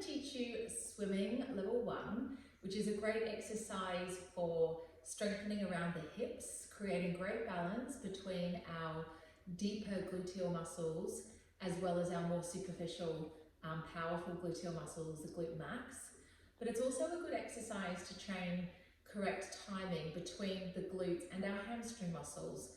teach you swimming level 1, which is a great exercise for strengthening around the hips, creating great balance between our deeper gluteal muscles as well as our more superficial, powerful gluteal muscles, the glute max. But it's also a good exercise to train correct timing between the glutes and our hamstring muscles.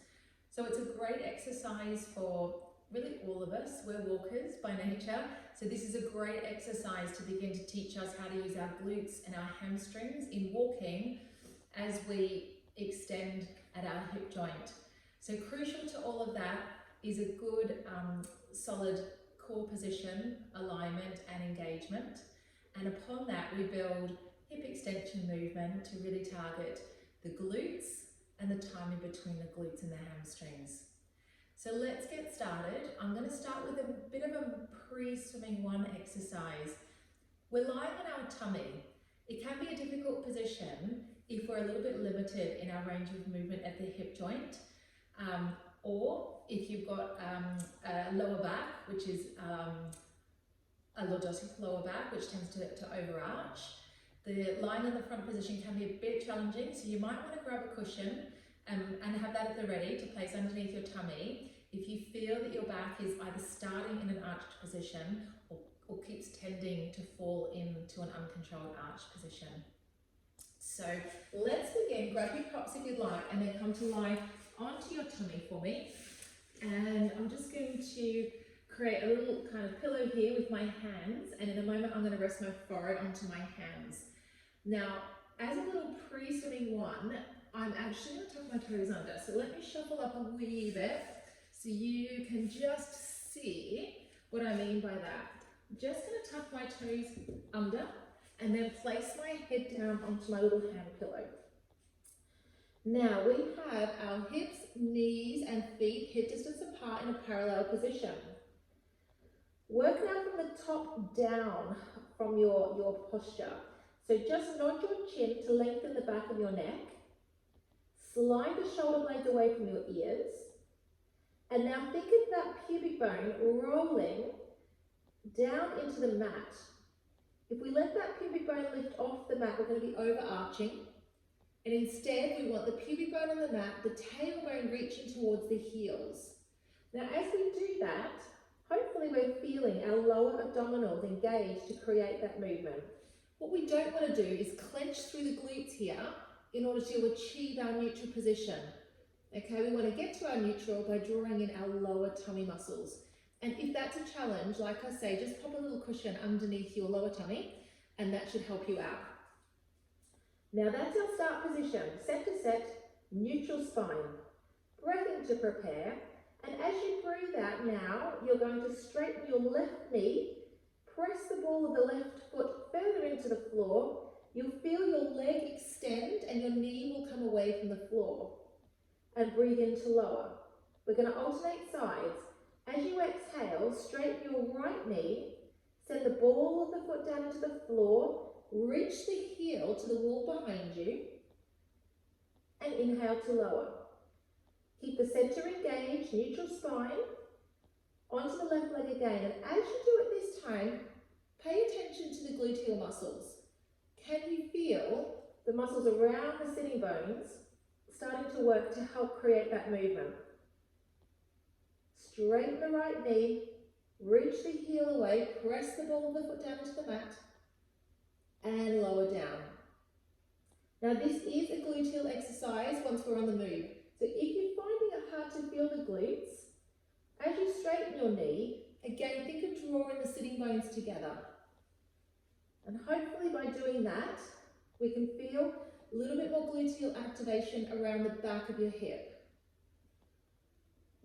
So it's a great exercise for really all of us. We're walkers by nature, so this is a great exercise to begin to teach us how to use our glutes and our hamstrings in walking as we extend at our hip joint. So crucial to all of that is a good solid core position, alignment and engagement, and upon that we build hip extension movement to really target the glutes and the timing between the glutes and the hamstrings. So let's get started. I'm going to start with a bit of a pre-swimming 1 exercise. We're lying on our tummy. It can be a difficult position if we're a little bit limited in our range of movement at the hip joint, or if you've got a lower back, which is a lordotic lower back, which tends to overarch. The lying in the front position can be a bit challenging, so you might want to grab a cushion and have that at the ready to place underneath your tummy if you feel that your back is either starting in an arched position or keeps tending to fall into an uncontrolled arched position. So let's begin. Grab your props if you'd like, and then come to lie onto your tummy for me. And I'm just going to create a little kind of pillow here with my hands, and in a moment I'm going to rest my forehead onto my hands. Now, as a little pre-swimming 1, I'm actually going to tuck my toes under. So let me shuffle up a wee bit so you can just see what I mean by that. I'm just going to tuck my toes under and then place my head down onto my little hand pillow. Now we have our hips, knees and feet hip distance apart in a parallel position. Work now from the top down from your posture. So just nod your chin to lengthen the back of your neck. Slide the shoulder blades away from your ears. And now think of that pubic bone rolling down into the mat. If we let that pubic bone lift off the mat, we're going to be overarching. And instead, we want the pubic bone on the mat, the tailbone reaching towards the heels. Now, as we do that, hopefully we're feeling our lower abdominals engaged to create that movement. What we don't want to do is clench through the glutes here in order to achieve our neutral position. Okay, we want to get to our neutral by drawing in our lower tummy muscles. And if that's a challenge, like I say, just pop a little cushion underneath your lower tummy and that should help you out. Now that's our start position, set to set, neutral spine. Breathing to prepare, and as you breathe out now, you're going to straighten your left knee, press the ball of the left foot further into the floor. You'll feel your leg extend and your knee will come away from the floor. And breathe into lower. We're going to alternate sides. As you exhale, straighten your right knee, send the ball of the foot down into the floor, reach the heel to the wall behind you, and inhale to lower. Keep the center engaged, neutral spine, onto the left leg again. And as you do it this time, pay attention to the gluteal muscles. Can you feel the muscles around the sitting bones starting to work to help create that movement? Straighten the right knee, reach the heel away, press the ball of the foot down into the mat, and lower down. Now this is a gluteal exercise once we're on the move. So if you're finding it hard to feel the glutes, as you straighten your knee, again think of drawing the sitting bones together. And hopefully by doing that, we can feel a little bit more gluteal activation around the back of your hip.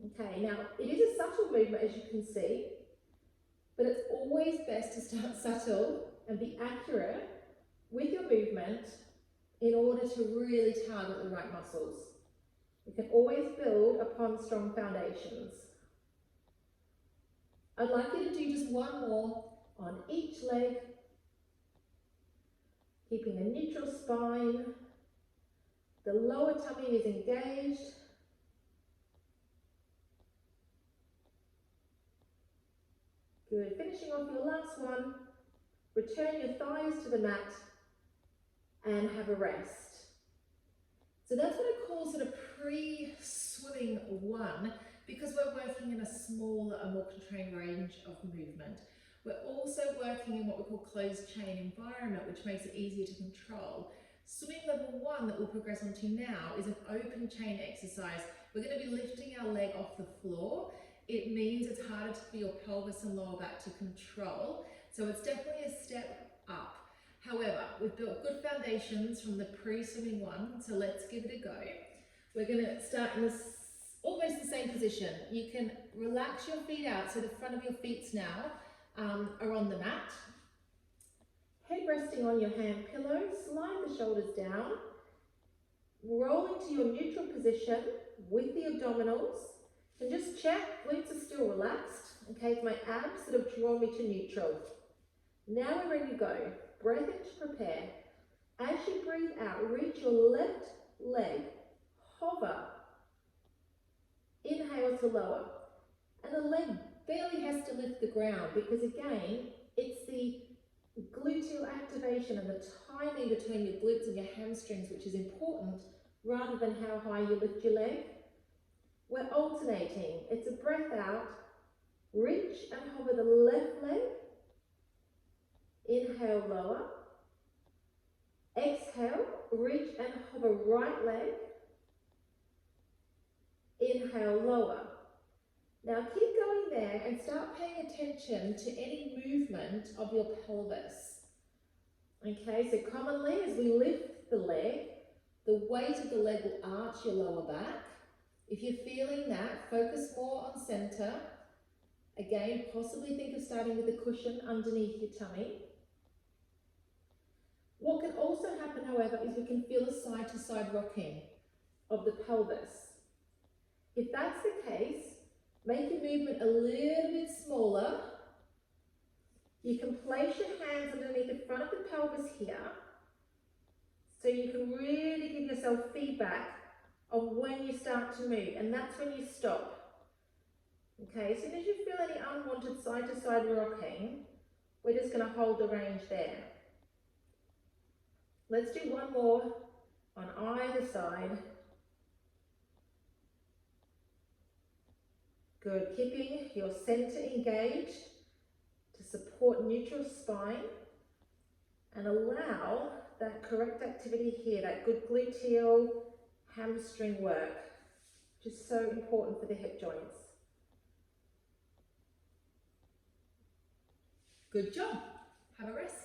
Okay, now it is a subtle movement as you can see, but it's always best to start subtle and be accurate with your movement in order to really target the right muscles. We can always build upon strong foundations. I'd like you to do just one more on each leg, keeping a neutral spine. The lower tummy is engaged. Good. Finishing off your last one. Return your thighs to the mat and have a rest. So that's what I call sort of pre-swimming one, because we're working in a smaller and more constrained range of movement. We're also working in what we call closed chain environment, which makes it easier to control. Swimming level one that we'll progress on to now is an open chain exercise. We're going to be lifting our leg off the floor. It means it's harder for your pelvis and lower back to control. So it's definitely a step up. However, we've built good foundations from the pre-swimming one, so let's give it a go. We're going to start in this almost the same position. You can relax your feet out, so the front of your feet now are on the mat. Head resting on your hand pillow, slide the shoulders down, roll into your neutral position with the abdominals, and just check glutes are still relaxed. Okay, my abs that have drawn me to neutral. Now we're ready to go. Breath in to prepare. As you breathe out, reach your left leg, hover, inhale to lower, and the leg barely has to lift the ground, because again, it's the gluteal activation and the timing between your glutes and your hamstrings which is important, rather than how high you lift your leg. We're alternating. It's a breath out, reach and hover the left leg, inhale, lower, exhale, reach and hover right leg, inhale, lower. Now keep going there and start paying attention to any movement of your pelvis. Okay, so commonly as we lift the leg, the weight of the leg will arch your lower back. If you're feeling that, focus more on center. Again, possibly think of starting with a cushion underneath your tummy. What can also happen, however, is we can feel a side-to-side rocking of the pelvis. If that's the case, make your movement a little bit smaller. You can place your hands underneath the front of the pelvis here, so you can really give yourself feedback of when you start to move, and that's when you stop. Okay, as soon as you feel any unwanted side-to-side rocking, we're just going to hold the range there. Let's do one more on either side. Good, keeping your center engaged to support neutral spine and allow that correct activity here, that good gluteal hamstring work, which is so important for the hip joints. Good job. Have a rest.